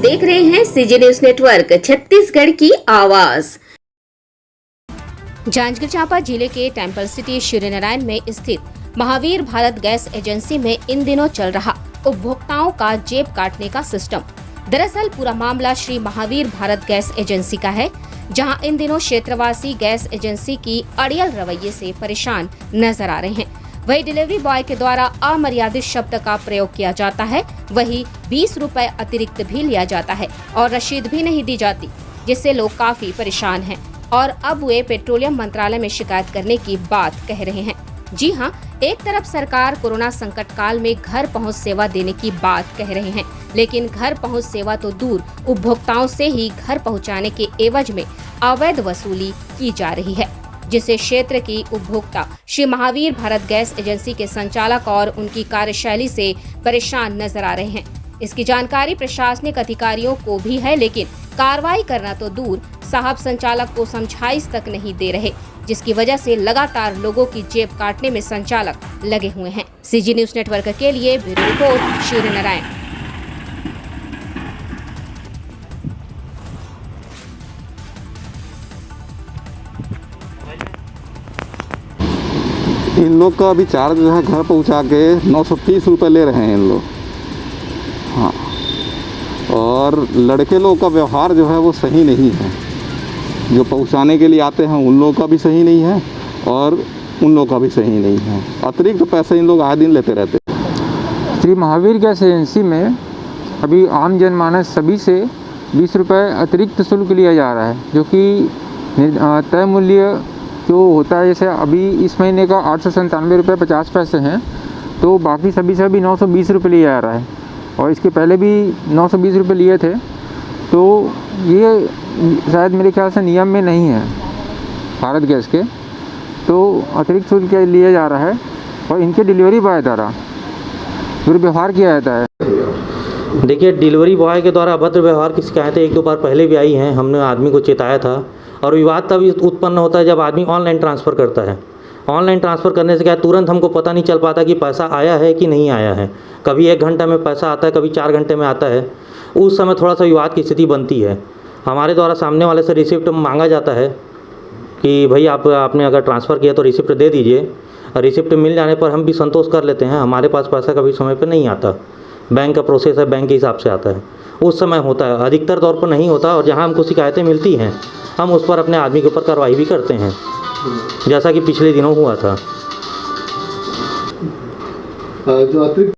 देख रहे हैं सीजी न्यूज नेटवर्क छत्तीसगढ़ की आवाज। जांजगीर चांपा जिले के टेम्पल सिटी सूर्यनारायण में स्थित महावीर भारत गैस एजेंसी में इन दिनों चल रहा उपभोक्ताओं का जेब काटने का सिस्टम। दरअसल पूरा मामला श्री महावीर भारत गैस एजेंसी का है, जहां इन दिनों क्षेत्रवासी गैस एजेंसी की अड़ियल रवैये से परेशान नजर आ रहे हैं। वही डिलीवरी बॉय के द्वारा अमर्यादित शब्द का प्रयोग किया जाता है, वही 20 रुपए अतिरिक्त भी लिया जाता है और रसीद भी नहीं दी जाती, जिससे लोग काफी परेशान हैं और अब वे पेट्रोलियम मंत्रालय में शिकायत करने की बात कह रहे हैं। जी हां, एक तरफ सरकार कोरोना संकट काल में घर पहुंच सेवा देने की बात कह रहे हैं, लेकिन घर पहुंच सेवा तो दूर, उपभोक्ताओं से ही घर पहुंचाने के एवज में अवैध वसूली की जा रही है, जिससे क्षेत्र की उपभोक्ता श्री महावीर भारत गैस एजेंसी के संचालक और उनकी कार्यशैली से परेशान नजर आ रहे हैं। इसकी जानकारी प्रशासनिक अधिकारियों को भी है, लेकिन कार्रवाई करना तो दूर, साहब संचालक को समझाइश तक नहीं दे रहे, जिसकी वजह से लगातार लोगों की जेब काटने में संचालक लगे हुए हैं। सीजी न्यूज नेटवर्क के लिए ब्यूरो रिपोर्ट सूर्यनारायण। इन लोग का अभी चार्ज जो है घर पहुंचा के 930 रुपये ले रहे हैं इन लोग। हाँ, और लड़के लोग का व्यवहार जो है वो सही नहीं है। जो पहुंचाने के लिए आते हैं उन लोगों का भी सही नहीं है और उन लोगों का भी सही नहीं है। अतिरिक्त पैसे इन लोग आए दिन लेते रहते हैं। श्री महावीर गैस एजेंसी में अभी आम जनमानस सभी से 20 रुपये अतिरिक्त शुल्क लिया जा रहा है, जो कि तय मूल्य जो होता है। जैसे अभी इस महीने का 897 रुपये 50 पैसे हैं, तो बाकी सभी से अभी 920 रुपये लिया जा रहा है और इसके पहले भी 920 रुपये लिए थे। तो ये शायद मेरे ख्याल से नियम में नहीं है भारत गैस के, तो अतिरिक्त शुल्क लिया जा रहा है और इनके डिलीवरी बॉय द्वारा दुर्व्यवहार किया जाता है। देखिए, डिलीवरी बॉय के द्वारा अभद्र व्यवहार की शिकायतें एक दो बार पहले भी आई हैं। हमने आदमी को चेताया था और विवाद तभी उत्पन्न होता है जब आदमी ऑनलाइन ट्रांसफ़र करता है। ऑनलाइन ट्रांसफ़र करने से क्या तुरंत हमको पता नहीं चल पाता कि पैसा आया है कि नहीं आया है। कभी 1 घंटा में पैसा आता है, कभी 4 घंटे में आता है। उस समय थोड़ा सा विवाद की स्थिति बनती है। हमारे द्वारा सामने वाले से रिसिप्ट मांगा जाता है कि भाई आपने अगर ट्रांसफ़र किया तो रिसिप्ट दे दीजिए। रिसिप्ट मिल जाने पर हम भी संतोष कर लेते हैं। हमारे पास पैसा कभी समय पर नहीं आता, बैंक का प्रोसेस है, बैंक के हिसाब से आता है। उस समय होता है, अधिकतर तौर पर नहीं होता। और जहाँ हमको शिकायतें मिलती हैं हम उस पर अपने आदमी के ऊपर कार्रवाई भी करते हैं, जैसा कि पिछले दिनों हुआ था। जो अतिरिक्त